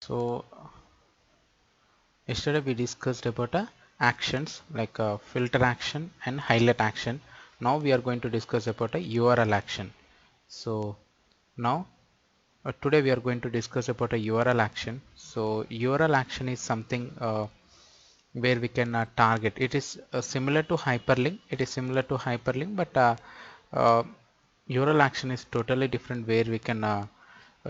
So yesterday we discussed about actions like a filter action and highlight action. Now we are going to discuss about a URL action. So now today we are going to discuss about a URL action. So URL action is something where we can target. It is similar to hyperlink. It is similar to hyperlink, but uh, URL action is totally different, where we can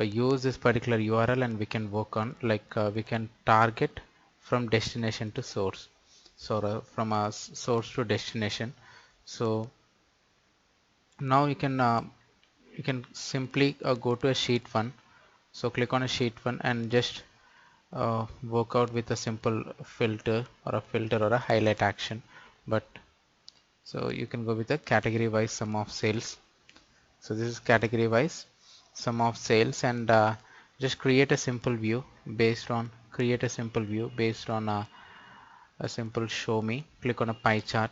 use this particular URL and we can work on, like we can target from destination to source, so from a source to destination. So now you can simply go to a sheet 1. So click on a sheet 1 and just work out with a simple filter or a highlight action. But so you can go with a category wise sum of sales. So this is category wise sum of sales, and just create a simple view based on a simple show me. Click on a pie chart.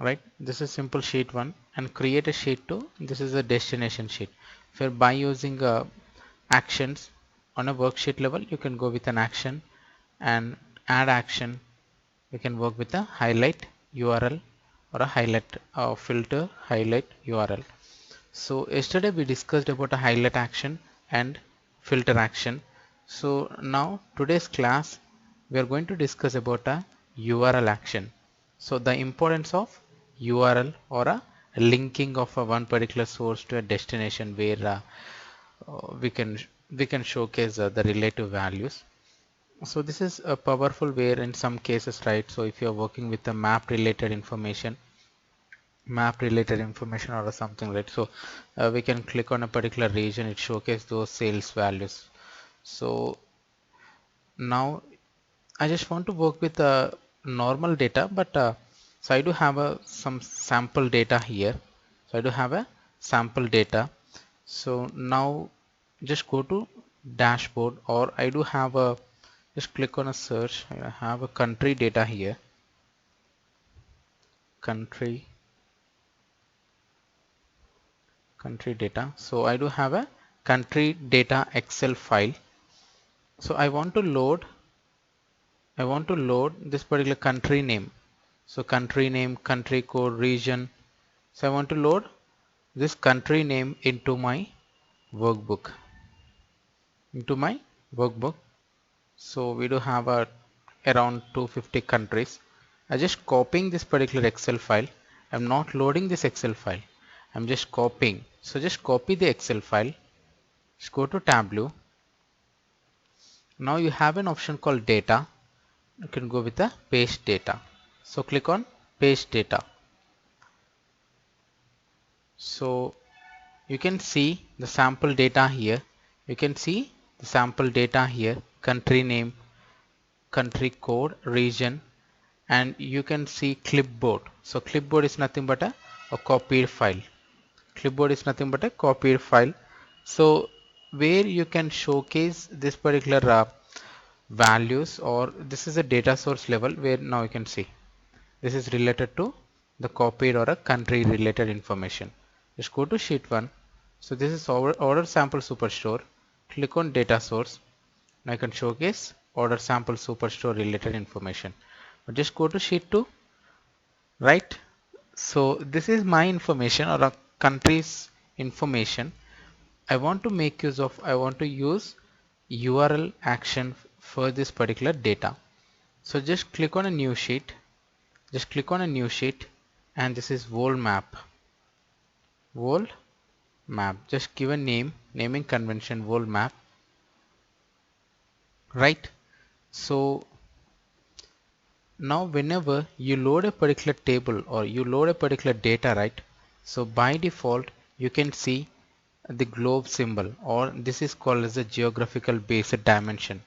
Right, this is simple sheet 1, and create a sheet 2. This is a destination sheet. For by using actions on a worksheet level, you can go with an action and add action. You can work with a highlight URL or a highlight filter highlight URL. So yesterday we discussed about a highlight action and filter action. So now today's class we are going to discuss about a URL action. So the importance of URL or a linking of a one particular source to a destination, where we can showcase the relative values. So this is a powerful where in some cases, right? So if you are working with a map related information or something, right? So we can click on a particular region, it showcases those sales values. So now I just want to work with normal data, but so I do have some sample data here. So I do have a sample data. So now just go to dashboard, or I do have a, just click on a search. I have a country data here, country data. So I do have a country data Excel file. So I want to load this particular country name. So country name, country code, region. So I want to load this country name into my workbook. So we do have around 250 countries. I just copying this particular Excel file. I'm not loading this Excel file. I'm just copying. So just copy the Excel file. Just go to Tableau. Now you have an option called data. You can go with the paste data. So click on paste data. So you can see the sample data here. You can see the sample data here, country name, country code, region, and you can see clipboard. So clipboard is nothing but a copied file. Clipboard is nothing but a copied file. So where you can showcase this particular values, or this is a data source level, where now you can see this is related to the copied or a country related information. Just go to sheet 1. So this is order sample superstore. Click on data source. Now I can showcase order sample superstore related information. But just go to sheet 2, right? So this is my information or a country's information. I want to make use of, I want to use URL action for this particular data. So just click on a new sheet. Just click on a new sheet, and this is world map. World map. Just give a name, naming convention world map, right? So now whenever you load a particular table or you load a particular data, right? So by default you can see the globe symbol, or this is called as a geographical based dimension.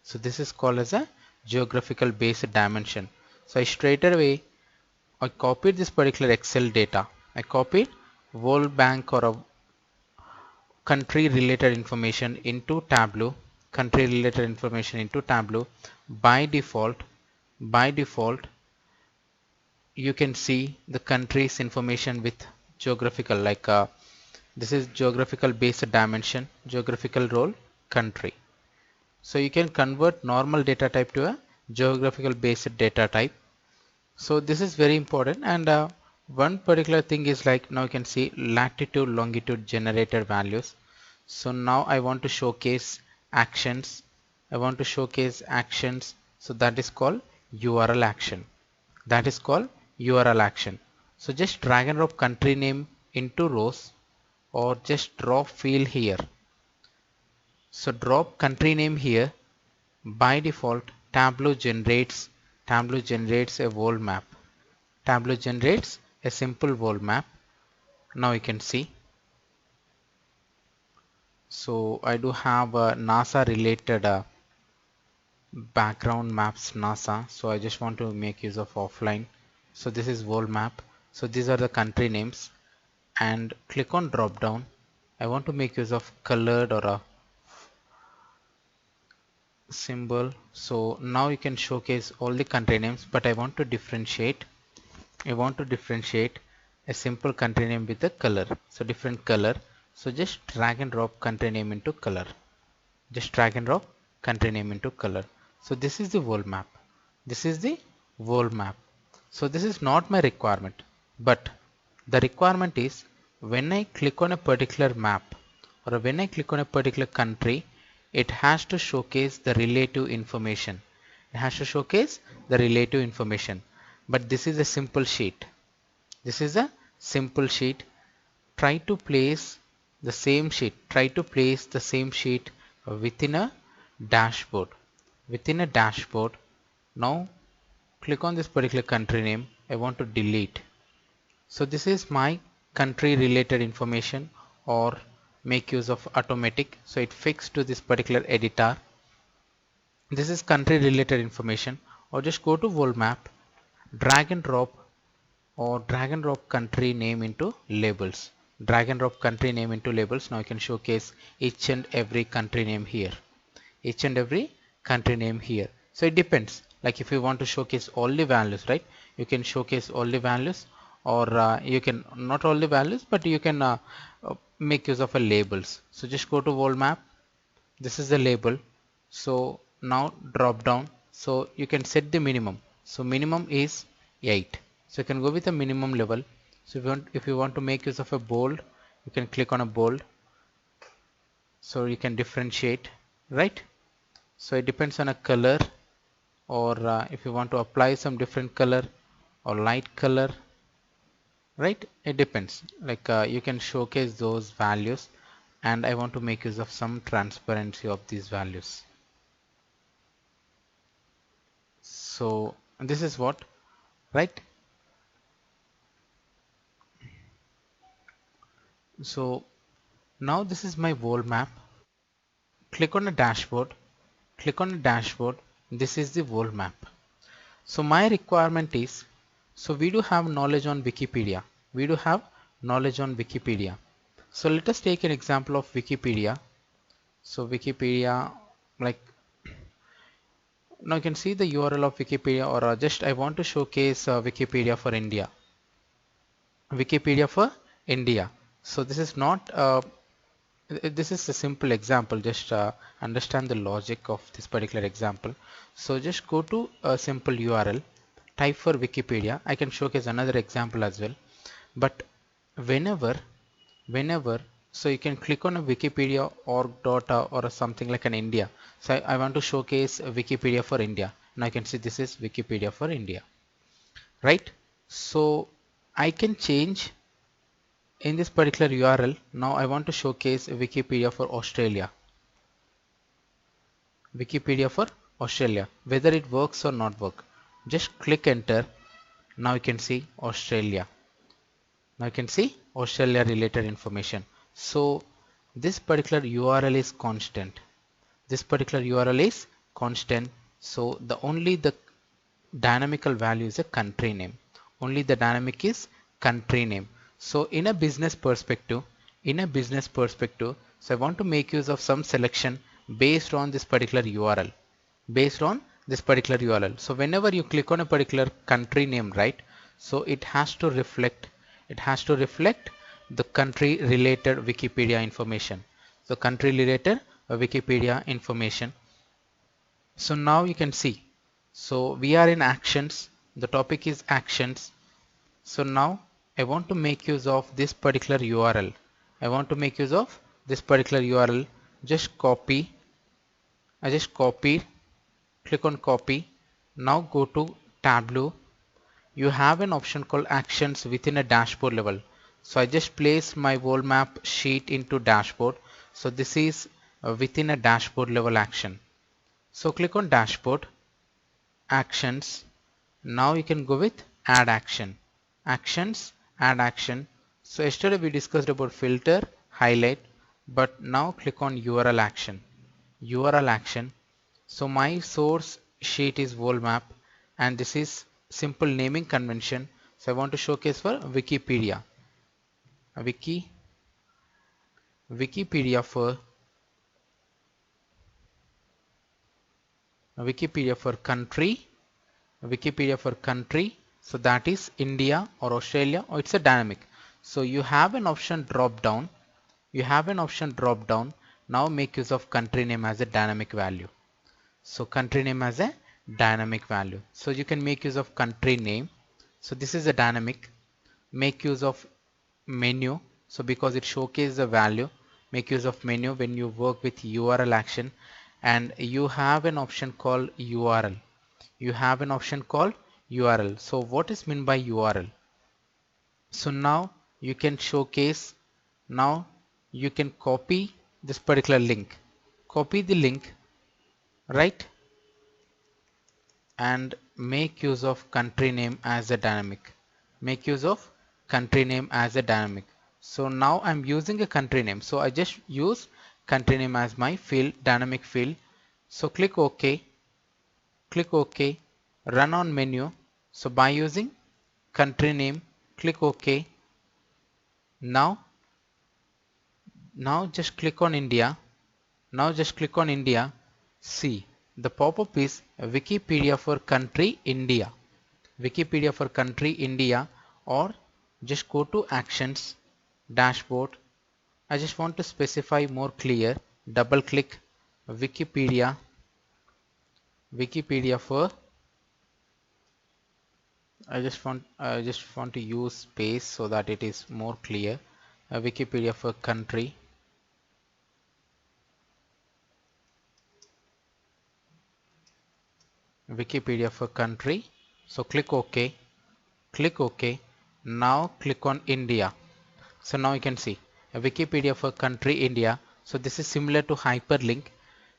So this is called as a geographical based dimension. So I straight away I copied this particular Excel data. I copied World Bank or a country related information into Tableau. Country related information into Tableau. By default, you can see the country's information with geographical, like this is geographical based dimension, geographical role, country. So you can convert normal data type to a geographical based data type. So this is very important. And one particular thing is like, now you can see latitude, longitude generated values. So now I want to showcase actions. I want to showcase actions. So that is called URL action. That is called URL action. So just drag and drop country name into rows, or just drop field here. So drop country name here. By default, Tableau generates a world map. Tableau generates a simple world map. Now you can see. So I do have a NASA related background maps NASA. So I just want to make use of offline. So this is world map. So these are the country names, and click on drop down. I want to make use of colored or a symbol. So now you can showcase all the country names, but I want to differentiate a simple country name with a color. So different color. So just drag and drop country name into color. Just drag and drop country name into color. So this is the world map. This is the world map. So this is not my requirement, but the requirement is when I click on a particular map, or when I click on a particular country, it has to showcase the relative information. It has to showcase the relative information. But this is a simple sheet. This is a simple sheet. Try to place the same sheet. Try to place the same sheet within a dashboard. Within a dashboard. Now click on this particular country name. I want to delete. So this is my country related information, or make use of automatic. So it fixed to this particular editor. This is country related information. Or just go to world map, drag and drop, or drag and drop country name into labels. Drag and drop country name into labels. Now you can showcase each and every country name here. Each and every country name here. So it depends. Like if you want to showcase all the values, right? You can showcase all the values, or you can not all the values, but you can make use of a labels. So just go to world map. This is the label. So now drop down. So you can set the minimum. So minimum is 8. So you can go with a minimum level. So if you want to make use of a bold, you can click on a bold. So you can differentiate, right? So it depends on a color, or if you want to apply some different color or light color, right? It depends. Like you can showcase those values, and I want to make use of some transparency of these values. So this is what, right? So now this is my world map. Click on the dashboard. Click on the dashboard. This is the world map. So my requirement is, so we do have knowledge on Wikipedia. We do have knowledge on Wikipedia. So let us take an example of Wikipedia. So Wikipedia, like now you can see the URL of Wikipedia, or just I want to showcase Wikipedia for India. Wikipedia for India. So this is not this is a simple example. Just understand the logic of this particular example. So just go to a simple URL, type for Wikipedia. I can showcase another example as well, but whenever so you can click on a Wikipedia org data or something like an India. So I want to showcase Wikipedia for India. Now you can see this is Wikipedia for India, right? So I can change in this particular URL. Now I want to showcase Wikipedia for Australia. Wikipedia for Australia, whether it works or not work. Just click enter. Now you can see Australia. Now you can see Australia related information. So this particular URL is constant. This particular URL is constant. So only the dynamical value is a country name. Only the dynamic is country name. So in a business perspective, so I want to make use of some selection based on this particular URL. Based on this particular URL. So whenever you click on a particular country name, right? So it has to reflect the country related Wikipedia information. So country related Wikipedia information. So now you can see, so we are in actions, the topic is actions. So now I want to make use of this particular URL. I want to make use of this particular URL. Just copy. I just copy. Click on copy. Now go to Tableau. You have an option called actions within a dashboard level. So I just place my world map sheet into dashboard. So this is within a dashboard level action. So click on dashboard, actions. Now you can go with add action. Actions, add action. So yesterday we discussed about filter, highlight, but now click on URL action. URL action. So my source sheet is world map and this is simple naming convention. So I want to showcase for Wikipedia. Wikipedia for country. Wikipedia for country. So that is India or Australia, or it's a dynamic. So you have an option drop down. You have an option drop down. Now make use of country name as a dynamic value. So country name as a dynamic value. So you can make use of country name. So this is a dynamic. Make use of menu. So because it showcases the value, make use of menu when you work with URL action. And you have an option called URL. You have an option called URL. So what is meant by URL? So now you can showcase, now you can copy this particular link. Copy the link, right? And make use of country name as a dynamic. Make use of country name as a dynamic. So now I'm using a country name. So I just use country name as my field, dynamic field. So click OK. Click OK. Run on menu. So by using country name, click OK. Now just click on India. Now just click on India. See, the pop-up is Wikipedia for country India. Wikipedia for country India, or just go to actions, dashboard. I just want to specify more clear. Double click Wikipedia. Wikipedia for, I just want to use space so that it is more clear. Wikipedia for country. Wikipedia for country. So click OK. Click OK. Now click on India. So now you can see Wikipedia for country India. So this is similar to hyperlink.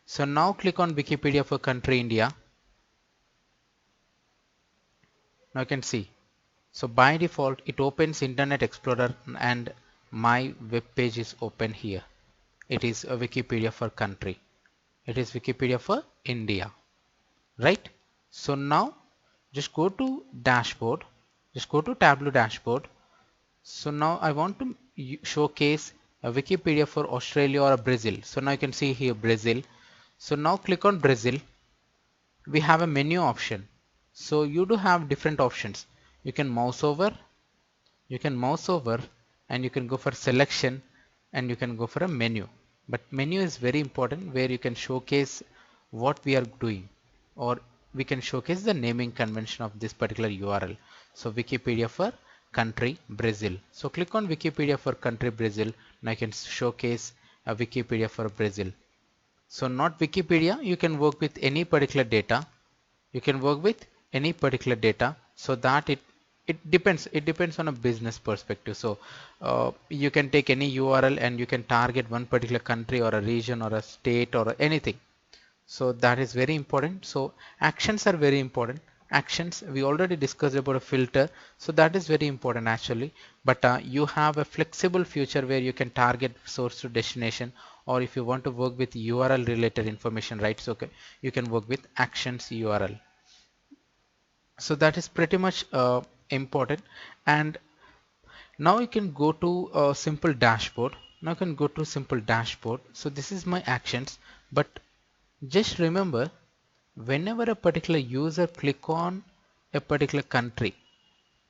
So now click on Wikipedia for country India. Now you can see. So by default it opens Internet Explorer and my web page is open here. It is a Wikipedia for country. It is Wikipedia for India. Right? So now just go to dashboard. Just go to Tableau dashboard. So now I want to showcase a Wikipedia for Australia or Brazil. So now you can see here Brazil. So now click on Brazil. We have a menu option. So you do have different options. You can mouse over. You can mouse over and you can go for selection and you can go for a menu. But menu is very important, where you can showcase what we are doing, or we can showcase the naming convention of this particular URL. So Wikipedia for country Brazil. So click on Wikipedia for country Brazil. Now I can showcase a Wikipedia for Brazil. So not Wikipedia, you can work with any particular data. You can work with any particular data, so that it depends on a business perspective. So you can take any URL and you can target one particular country or a region or a state or anything. So that is very important. So actions are very important. Actions, we already discussed about a filter, so that is very important actually. But you have a flexible feature where you can target source to destination, or if you want to work with URL related information, right? So okay, you can work with actions URL. So that is pretty much important. And now you can go to a simple dashboard. Now you can go to simple dashboard. So this is my actions, but just remember, whenever a particular user click on a particular country,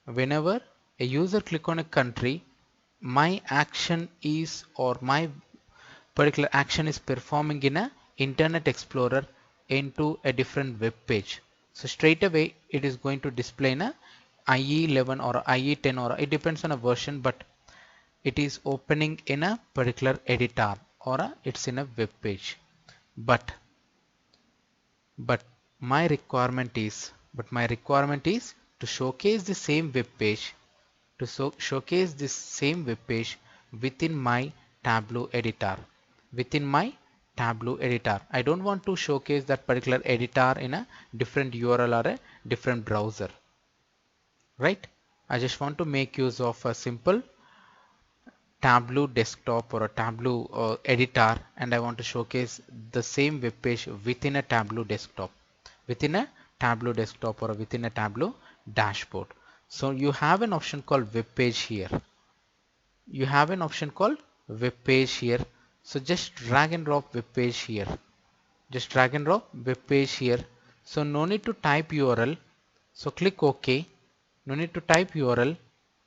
whenever a user click on a country, my action is, or my particular action is performing in a Internet Explorer into a different web page. So straight away it is going to display in a IE11 or IE10, or it depends on a version, but it is opening in a particular editor, or it's in a web page. But my requirement is to showcase the same web page, showcase this same web page within my Tableau editor. Within my Tableau editor, I don't want to showcase that particular editor in a different URL or a different browser, right? I just want to make use of a simple Tableau desktop or a Tableau editor, and I want to showcase the same web page within a Tableau desktop, within a Tableau desktop or within a Tableau dashboard. So you have an option called web page here. You have an option called web page here. So just drag and drop web page here. Just drag and drop web page here. So no need to type URL. So click OK. No need to type URL.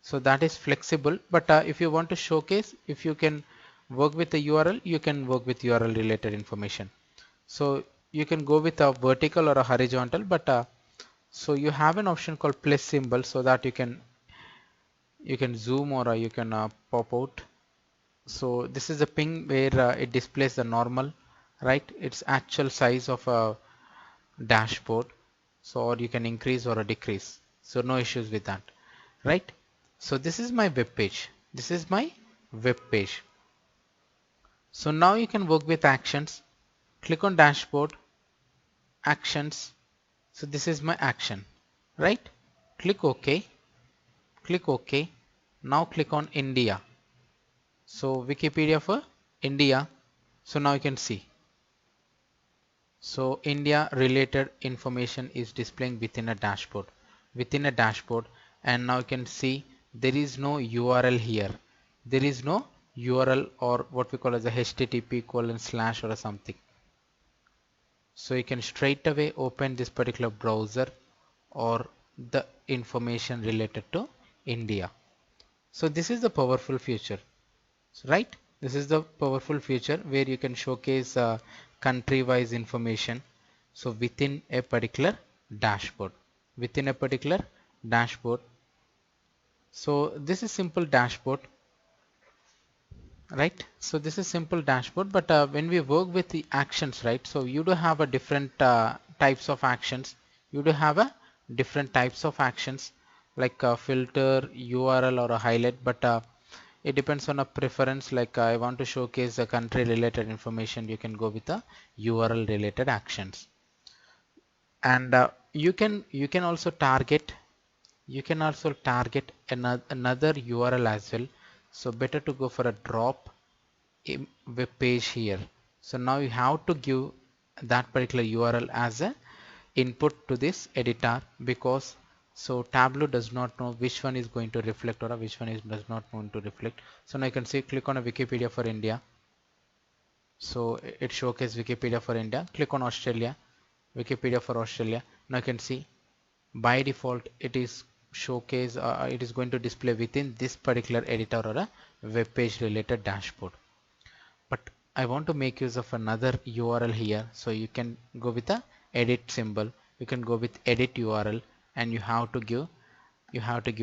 So that is flexible. But if you want to showcase, if you can work with the URL, you can work with URL related information. So you can go with a vertical or a horizontal, but so you have an option called plus symbol, so that you can zoom or you can pop out. So this is a ping where it displays the normal, right? It's actual size of a dashboard. So or you can increase or decrease. So no issues with that, right? So this is my web page. This is my web page. So now you can work with actions. Click on dashboard, actions. So this is my action, right? Click OK. Click OK. Now click on India. So Wikipedia for India. So now you can see. So India related information is displaying within a dashboard. Within a dashboard, and now you can see there is no URL here. There is no URL or what we call as a http:// or something. So you can straight away open this particular browser or the information related to India. So this is the powerful feature, right? This is the powerful feature where you can showcase country-wise information. So within a particular dashboard, within a particular dashboard. So this is simple dashboard, right? So this is simple dashboard, but when we work with the actions, right? So you do have a different types of actions. You do have a different types of actions like a filter, URL, or a highlight, but it depends on a preference. Like I want to showcase the country related information, you can go with the URL related actions. And you can also target another URL as well. So better to go for a drop web page here. So now you have to give that particular URL as a input to this editor, because so Tableau does not know which one is going to reflect or which one is does not going to reflect. So now you can see, click on a Wikipedia for India. So it showcases Wikipedia for India. Click on Australia, Wikipedia for Australia. Now you can see by default it is it is going to display within this particular editor or a web page related dashboard. But I want to make use of another URL here. So you can go with the edit symbol. You can go with edit URL, and you have to give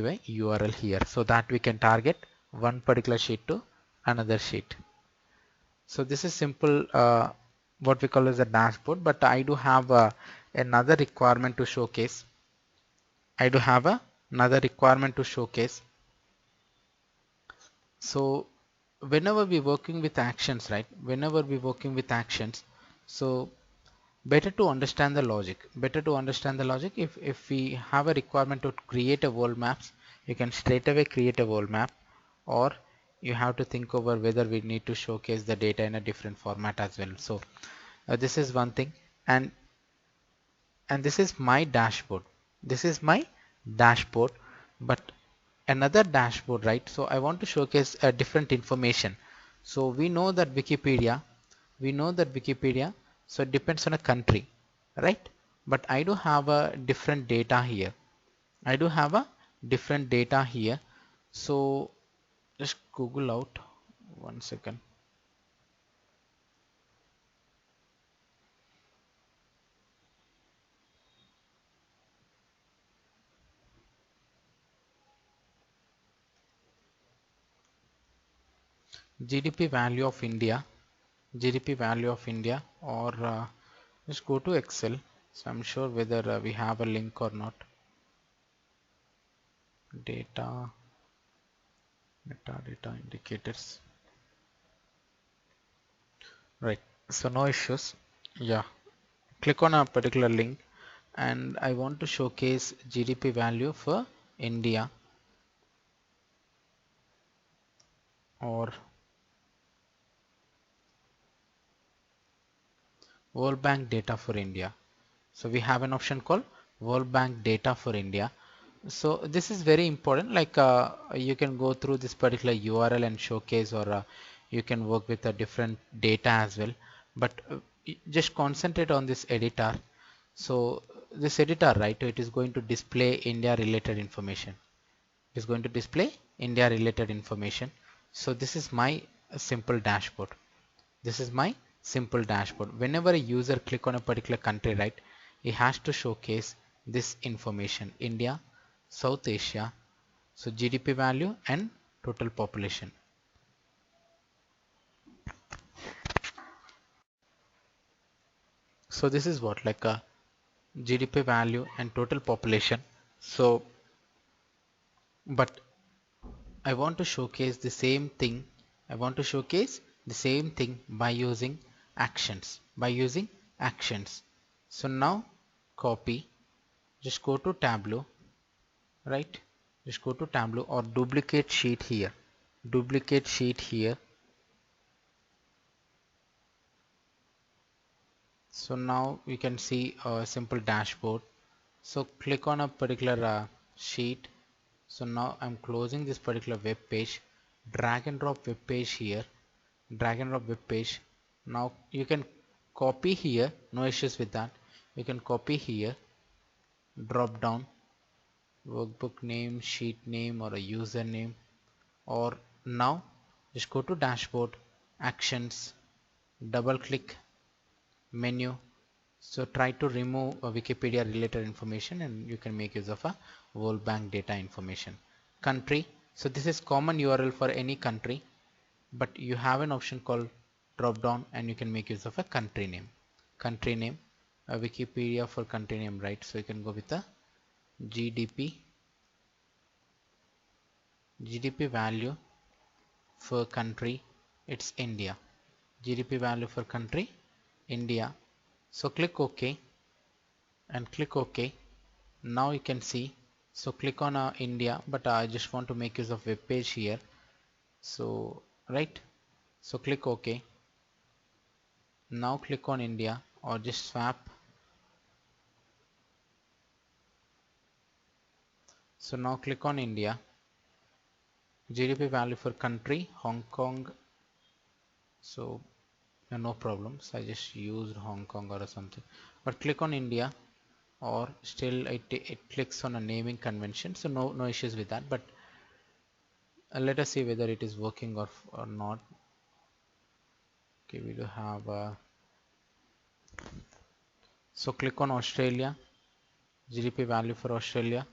a URL here, so that we can target one particular sheet to another sheet. So this is simple what we call as a dashboard, but I do have another requirement to showcase. Another requirement to showcase. So whenever we're working with actions, right? Whenever we're working with actions, so better to understand the logic. If we have a requirement to create a world maps, you can straight away create a world map, or you have to think over whether we need to showcase the data in a different format as well. So this is one thing, and this is my dashboard. This is my dashboard, but another dashboard, right? So I want to showcase a different information. So we know that Wikipedia, so it depends on a country, right? But I do have a different data here. So just Google out 1 second. GDP value of India, GDP value of India, or just go to Excel. So I'm sure whether we have a link or not. Data, metadata indicators. Right. So no issues. Yeah. Click on a particular link, and I want to showcase GDP value for India or World Bank data for India. So we have an option called World Bank data for India. So this is very important. Like you can go through this particular URL and showcase, or you can work with a different data as well. But just concentrate on this editor. So this editor, right? It is going to display India related information. It is going to display India related information. So this is my simple dashboard. This is my simple dashboard. Whenever a user click on a particular country, right, it has to showcase this information: India, South Asia, so GDP value and total population. So this is what, like a GDP value and total population. So but I want to showcase the same thing. I want to showcase the same thing by using actions. By using actions. So now copy. Just go to Tableau, right? Just go to Tableau or duplicate sheet here. Duplicate sheet here. So now you can see a simple dashboard. So click on a particular sheet. So now I'm closing this particular web page. Drag and drop web page here. Drag and drop web page. Now you can copy here. No issues with that. You can copy here. Drop down. Workbook name, sheet name, or a username. Or now just go to dashboard, actions, double click, menu. So try to remove a Wikipedia related information and you can make use of a World Bank data information. Country. So this is common URL for any country, but you have an option called drop down and you can make use of a country name. Country name, a Wikipedia for country name, right? So you can go with a GDP, GDP value for country, it's India. GDP value for country, India. So click OK and click OK. Now you can see. So click on India, but I just want to make use of web page here. So right. So click OK. Now click on India or just swap. So now click on India. GDP value for country, Hong Kong. So no problems. I just used Hong Kong or something. But click on India, or still it clicks on a naming convention, so no issues with that. But let us see whether it is working or not. Okay, we do have so click on Australia, GDP value for Australia.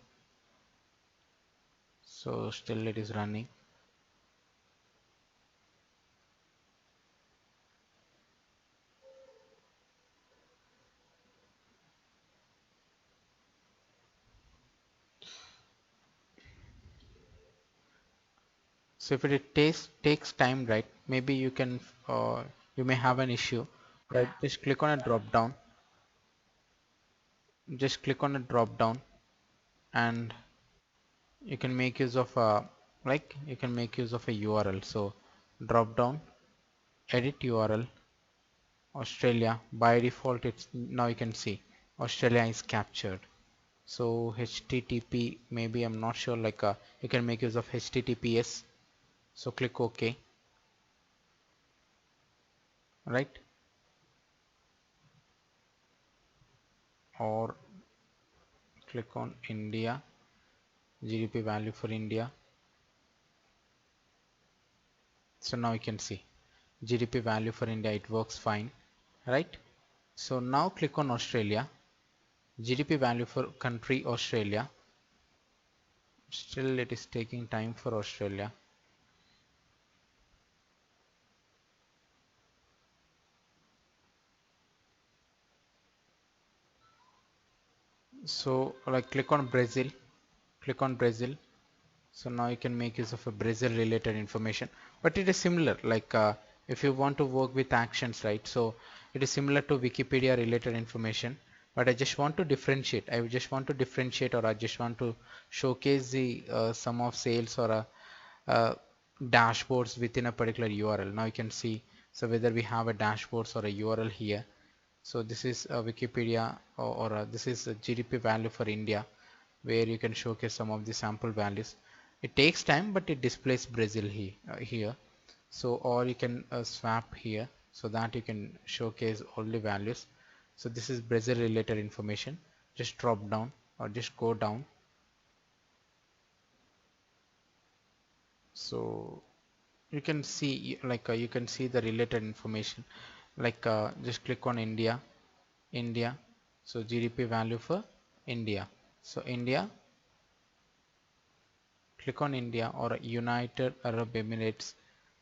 So still it is running. So if it takes time, right, maybe you can you may have an issue, right? Just click on a drop down, just click on a drop down, and you can make use of a, like, you can make use of a URL. So drop down, edit URL, Australia. By default, it's now you can see Australia is captured. So HTTP, maybe I'm not sure, like you can make use of HTTPS. So click OK, right? Or click on India, GDP value for India. So now you can see GDP value for India, it works fine, right? So now click on Australia, GDP value for country Australia. Still it is taking time for Australia. So like click on Brazil, click on Brazil. So now you can make use of a Brazil related information, but it is similar like if you want to work with actions, right? So it is similar to Wikipedia related information, but I just want to differentiate. I just want to differentiate, or I just want to showcase the sum of sales or dashboards within a particular URL. Now you can see, so whether we have a dashboards or a URL here. So this is Wikipedia, or this is a GDP value for India, where you can showcase some of the sample values. It takes time, but it displays Brazil here. So, or you can swap here so that you can showcase all the values. So this is Brazil related information. Just drop down or just go down. So you can see like you can see the related information, like just click on India. So GDP value for India. So India, click on India or United Arab Emirates.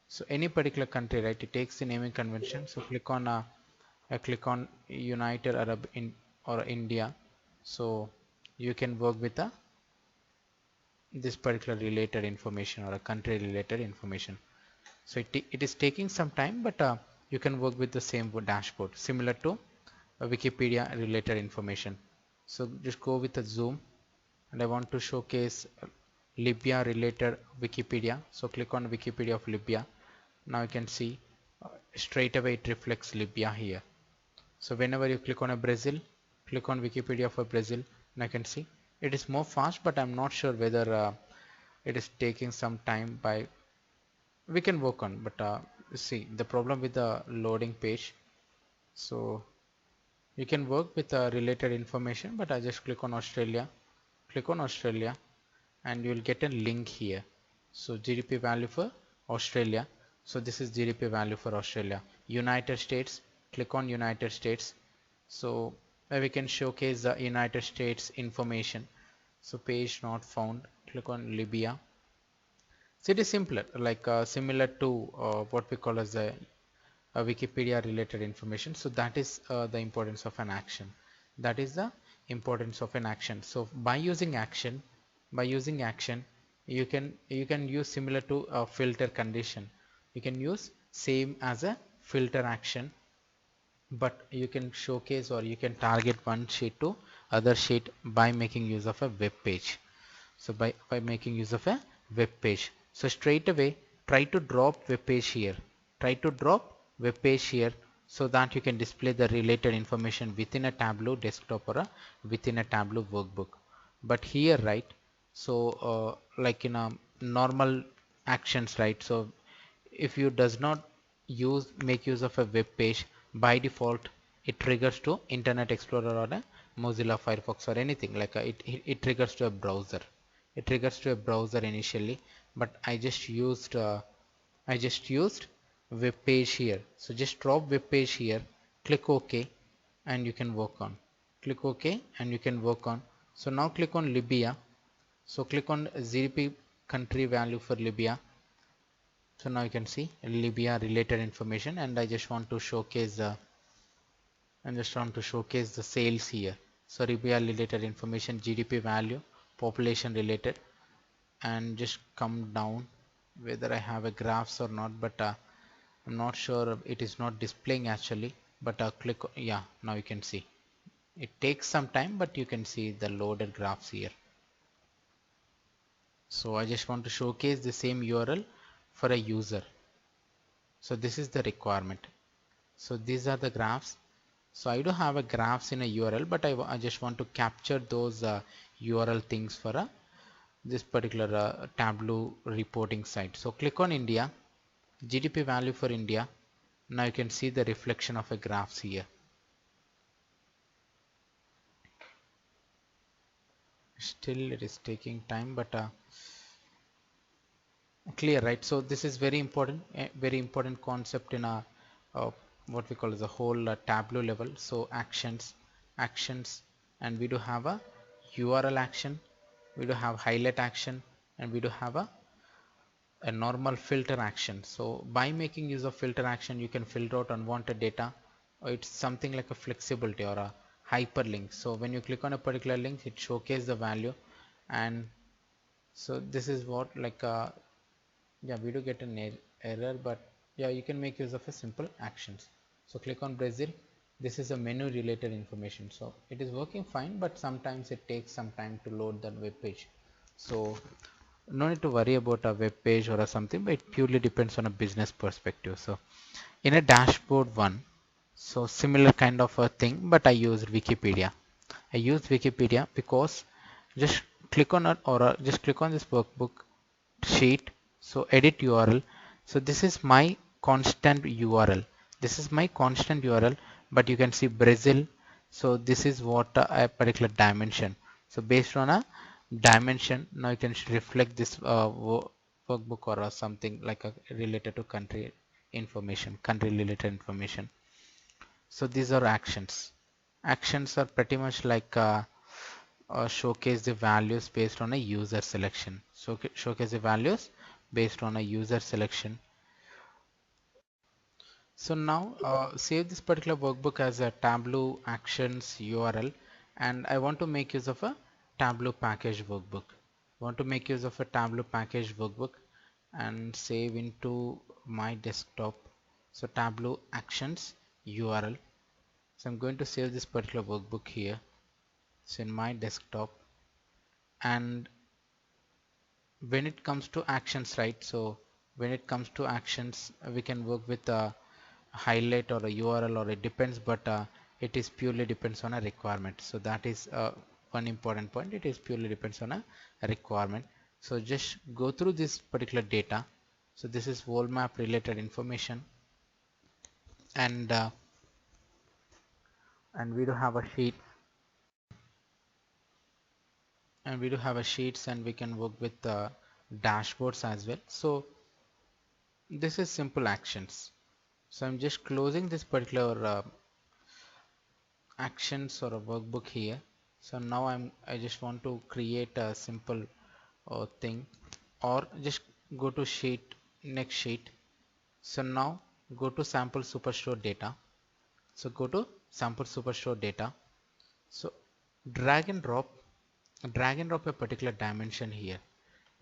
So any particular country, right? It takes the naming convention. So click on United Arab in or India. So you can work with this particular related information or a country related information. So it is taking some time, but you can work with the same dashboard similar to Wikipedia related information. So just go with a zoom, and I want to showcase Libya related Wikipedia. So click on Wikipedia of Libya. Now you can see straight away it reflects Libya here. So whenever you click on a Brazil, click on Wikipedia for Brazil, and I can see it is more fast, but I'm not sure whether it is taking some time. By we can work on, but see the problem with the loading page. So you can work with related information, but I just click on Australia, click on Australia, and you will get a link here. So GDP value for Australia. So this is GDP value for Australia. United States, click on United States. So we can showcase the United States information. So page not found, click on Libya. So it is simpler, like similar to what we call as the Wikipedia related information. So that is the importance of an action. That is the importance of an action. So by using action, you can use similar to a filter condition. You can use same as a filter action, but you can showcase or you can target one sheet to other sheet by making use of a web page. So by making use of a web page, so straight away try to drop web page here, try to drop web page here, so that you can display the related information within a Tableau desktop or within a Tableau workbook. But here, right, so like in a normal actions, right, so if you does not make use of a web page, by default it triggers to Internet Explorer or a Mozilla Firefox or anything like it triggers to a browser. It triggers to a browser initially, but I just used web page here. So just drop web page here, click OK, and you can work on. Click OK and you can work on. So now click on Libya. So click on GDP country value for Libya. So now you can see Libya related information, and I just want to showcase the sales here. So Libya related information, GDP value, population related, and just come down whether I have a graphs or not, but I'm not sure, it is not displaying actually, but click, yeah, now you can see it takes some time, but you can see the loaded graphs here. So I just want to showcase the same URL for a user. So this is the requirement. So these are the graphs. So I do have a graphs in a URL, but I just want to capture those URL things for this particular Tableau reporting site. So click on India, GDP value for India. Now you can see the reflection of a graphs here. Still it is taking time, but clear, right? So this is very important, a very important concept in a what we call as a whole Tableau level. So actions, and we do have a URL action, we do have highlight action, and we do have a normal filter action. So by making use of filter action, you can filter out unwanted data, or it's something like a flexibility or a hyperlink. So when you click on a particular link, it showcases the value. And so this is what, like, yeah, we do get an error, but yeah, you can make use of a simple actions. So click on Brazil. This is a menu related information, so it is working fine, but sometimes it takes some time to load the web page. So no need to worry about a web page or something, but it purely depends on a business perspective. So in a dashboard one, so similar kind of a thing, but I used Wikipedia. I use Wikipedia because just click on it, or just click on this workbook sheet. So edit URL. So this is my constant URL. This is my constant URL, but you can see Brazil. So this is what a particular dimension. So based on a dimension, now you can reflect this workbook or something like a related to country information, country related information. So these are actions. Actions are pretty much like showcase the values based on a user selection. So showcase the values based on a user selection. So now save this particular workbook as a Tableau actions URL, and I want to make use of a Tableau package workbook. Want to make use of a Tableau package workbook and save into my desktop. So Tableau actions URL. So I'm going to save this particular workbook here. So in my desktop, and when it comes to actions, right? So when it comes to actions, we can work with a highlight or a URL, or it depends, but it is purely depends on a requirement. So that is one important point. It is purely depends on a requirement. So just go through this particular data. So this is world map related information, and and we do have a sheet, and we do have a sheets, and we can work with dashboards as well. So this is simple actions. So I'm just closing this particular actions or a workbook here. So now I just want to create a simple thing, or just go to sheet, next sheet. So now go to sample superstore data. So go to sample superstore data. So drag and drop a particular dimension here.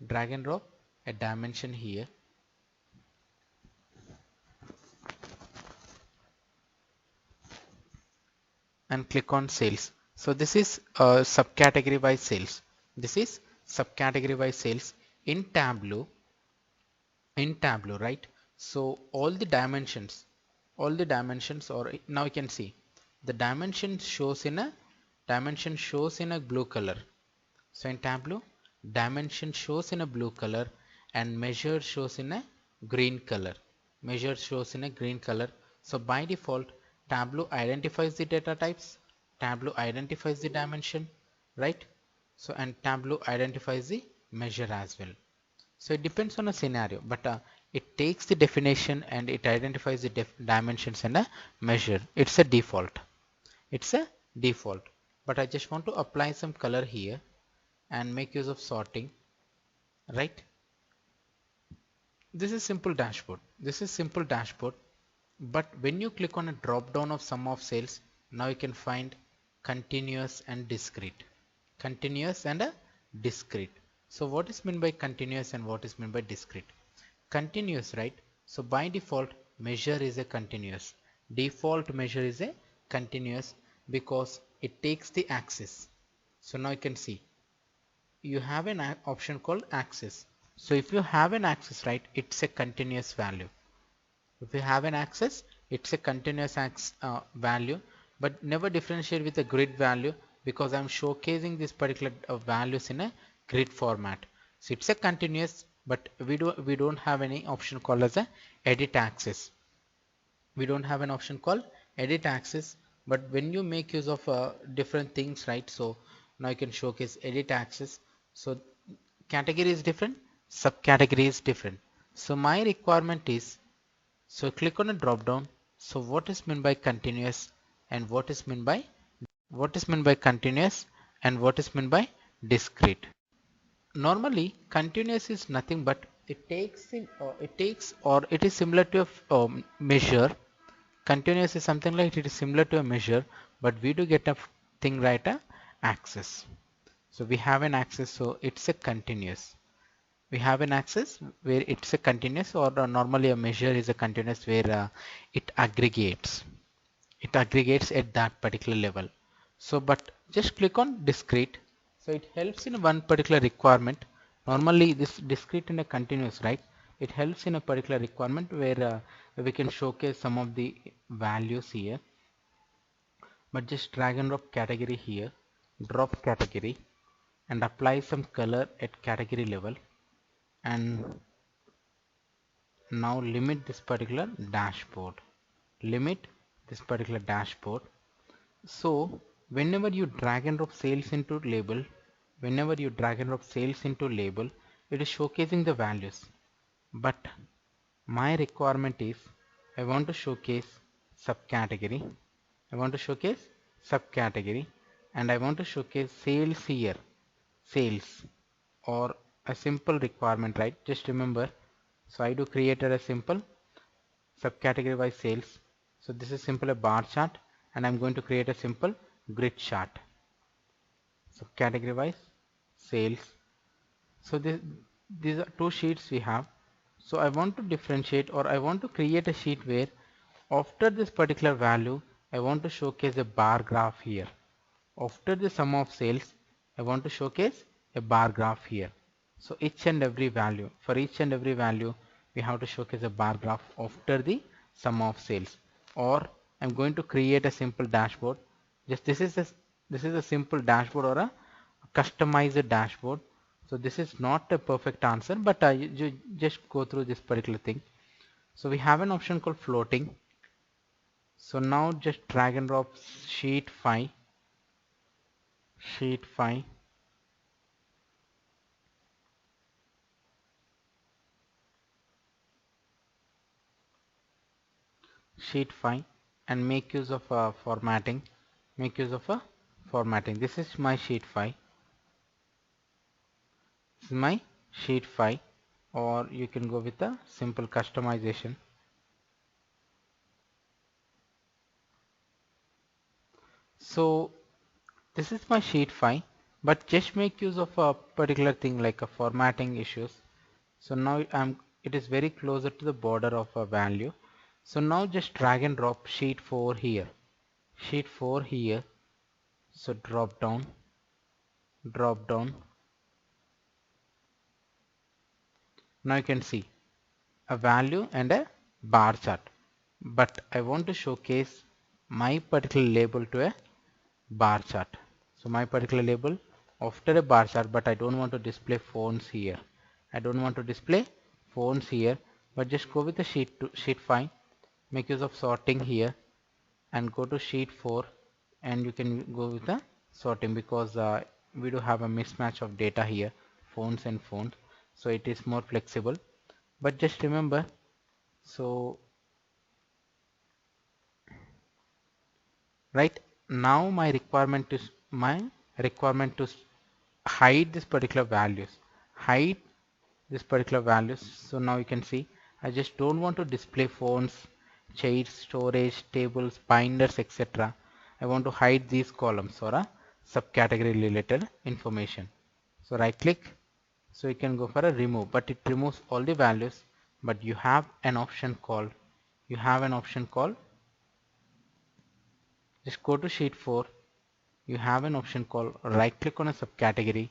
Drag and drop a dimension here, and click on sales. So this is subcategory by sales. This is subcategory by sales in Tableau. In Tableau, right? So all the dimensions, or now you can see the dimension shows in a blue color. So in Tableau, dimension shows in a blue color, and measure shows in a green color. Measure shows in a green color. So by default, Tableau identifies the data types. Tableau identifies the dimension, right? So and Tableau identifies the measure as well. So it depends on a scenario, but it takes the definition and it identifies the dimensions and a measure. It's a default. It's a default. But I just want to apply some color here and make use of sorting, right? This is simple dashboard. This is simple dashboard. But when you click on a drop down of sum of sales, now you can find continuous and discrete. Continuous and a discrete. So what is meant by continuous and what is meant by discrete? Continuous, right? So by default, measure is a continuous. Default measure is a continuous because it takes the axis. So now you can see you have an option called axis. So if you have an axis, right, it's a continuous value. If you have an axis, it's a continuous value, but never differentiate with a grid value because I'm showcasing this particular values in a grid format. So it's a continuous, but we don't have any option called as a edit axis. We don't have an option called edit axis, but when you make use of different things, right? So now you can showcase edit axis. So category is different, subcategory is different. So my requirement is, so click on a drop down. So what is meant by continuous and what is meant by continuous and what is meant by discrete? Normally continuous is nothing but it takes, or it is similar to a measure. Continuous is something like it is similar to a measure, but we do get a thing right axis. So we have an axis, so it's a continuous. We have an axis where it's a continuous, or normally a measure is a continuous where it aggregates. It aggregates at that particular level. So but just click on discrete. So it helps in one particular requirement. Normally this discrete and a continuous, right? It helps in a particular requirement where we can showcase some of the values here. But just drag and drop category here, drop category, and apply some color at category level, and now limit this particular dashboard. Limit this particular dashboard. So whenever you drag and drop sales into label, whenever you drag and drop sales into label, it is showcasing the values. But my requirement is I want to showcase subcategory. I want to showcase subcategory, and I want to showcase sales here. Sales, or a simple requirement, right? Just remember. So I do created a simple subcategory by sales. So this is simple a bar chart, and I'm going to create a simple grid chart. Subcategory wise sales. So these are two sheets we have. So I want to differentiate, or I want to create a sheet where after this particular value I want to showcase a bar graph here. After the sum of sales I want to showcase a bar graph here. So each and every value, for each and every value we have to showcase a bar graph after the sum of sales. Or I'm going to create a simple dashboard. Just this is a simple dashboard or a customized dashboard. So this is not a perfect answer, but you just go through this particular thing. So we have an option called floating. So now just drag and drop sheet 5, sheet 5, sheet 5, and make use of formatting. Make use of a formatting. This is my sheet 5. This is my sheet 5, or you can go with a simple customization. So this is my sheet 5, but just make use of a particular thing like a formatting issues. So now it is very closer to the border of a value. So now just drag and drop sheet 4 here. Sheet 4 here. So drop down, drop down. Now you can see a value and a bar chart. But I want to showcase my particular label to a bar chart. So my particular label after a bar chart, but I don't want to display phones here. I don't want to display phones here, but just go with the sheet 5, make use of sorting here, and go to sheet 4, and you can go with the sorting, because we do have a mismatch of data here, phones and phones, so it is more flexible. But just remember, so right now my requirement to hide this particular values, hide this particular values. So now you can see I just don't want to display phones, chairs, storage, tables, binders, etc. I want to hide these columns or a subcategory related information. So right click, so you can go for a remove, but it removes all the values. But you have an option called, just go to sheet 4, you have an option called right click on a subcategory,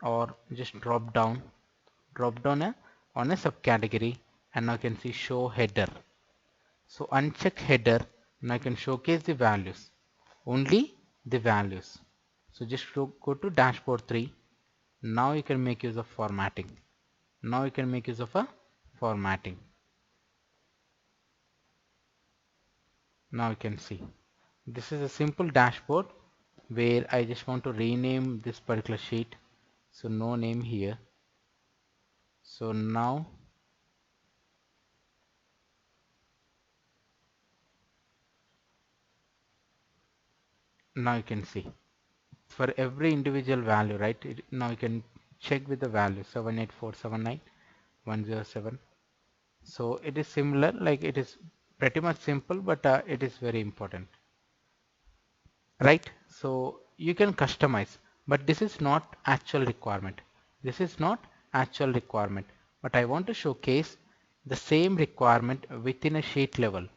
or just drop down on a subcategory, and now you can see show header. So uncheck header. Now I can showcase the values, only the values. So just go to dashboard 3. Now you can make use of formatting. Now you can make use of a formatting. Now you can see this is a simple dashboard where I just want to rename this particular sheet. So no name here. So now you can see for every individual value, right? Now you can check with the value 78479107. So it is similar, like it is pretty much simple, but it is very important. right? So you can customize, but this is not actual requirement. This is not actual requirement, but I want to showcase the same requirement within a sheet level,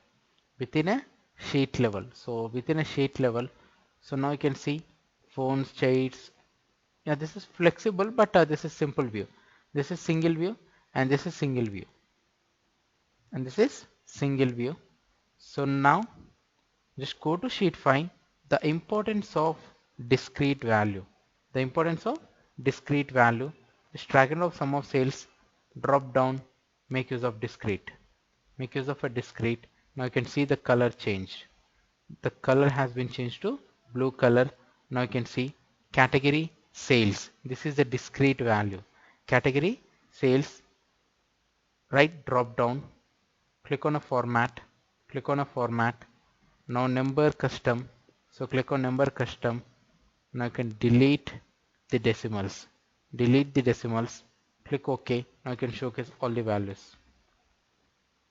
within a sheet level. So within a sheet level, so now you can see phones, shades. Yeah, this is flexible, but this is simple view. This is single view, and this is single view, and this is single view. So now just go to sheet 5, the importance of discrete value. The importance of discrete value. Just drag and drop sum of sales, drop down, make use of discrete. Make use of a discrete. Now you can see the color changed. The color has been changed to blue color. Now you can see category sales. This is the discrete value. Category sales, right drop down, click on a format, click on a format. Now number custom, so click on number custom. Now you can delete the decimals, delete the decimals, click OK. Now you can showcase all the values.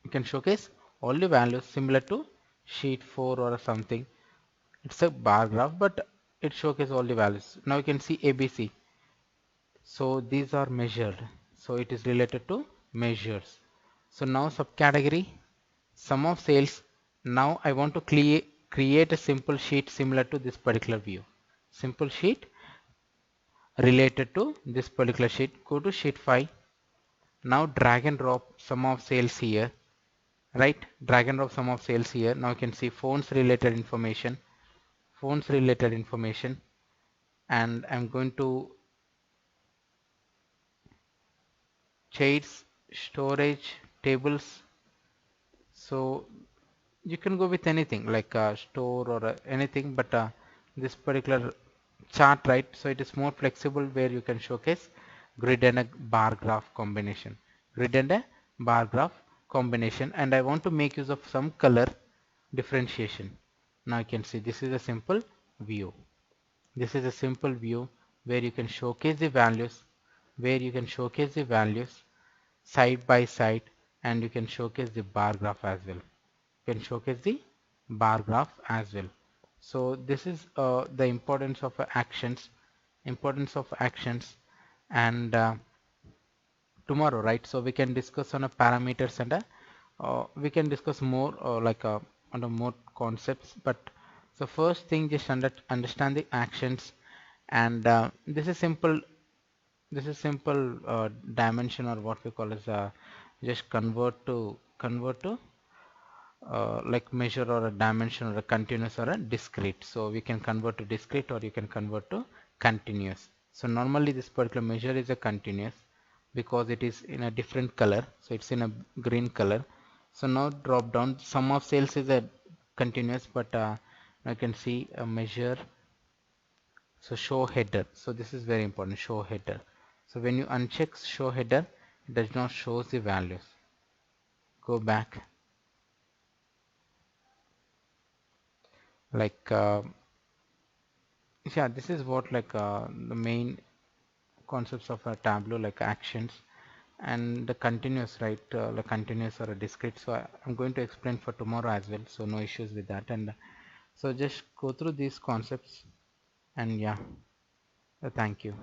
You can showcase all the values similar to sheet 4 or something. It's a bar graph, but it showcases all the values. Now you can see ABC. So these are measured. So it is related to measures. So now subcategory sum of sales. Now I want to create a simple sheet similar to this particular view. Simple sheet related to this particular sheet. Go to sheet 5. Now drag and drop sum of sales here. Right? Drag and drop sum of sales here. Now you can see phones related information. Phones related information. And I'm going to shades, storage, tables. So you can go with anything like a store or anything, but this particular chart, right? So it is more flexible where you can showcase grid and a bar graph combination, grid and a bar graph combination. And I want to make use of some color differentiation. Now you can see this is a simple view. This is a simple view where you can showcase the values, where you can showcase the values side by side, and you can showcase the bar graph as well. You can showcase the bar graph as well. So this is the importance of actions, and tomorrow, right? So we can discuss on a parameters, and we can discuss more on the more concepts. But so first thing, just understand the actions, and this is simple. This is simple dimension, or what we call as just convert to like measure or a dimension or a continuous or a discrete. So we can convert to discrete, or you can convert to continuous. So normally this particular measure is a continuous because it is in a different color. So it's in a green color. So now drop down sum of sales is a continuous, but I can see a measure. So show header. So this is very important, show header. So when you uncheck show header, it does not show the values. Go back. Like yeah, this is what the main concepts of a Tableau, like actions and the continuous, right? Like continuous or a discrete. So I'm going to explain for tomorrow as well, so no issues with that. And so just go through these concepts, and yeah, thank you.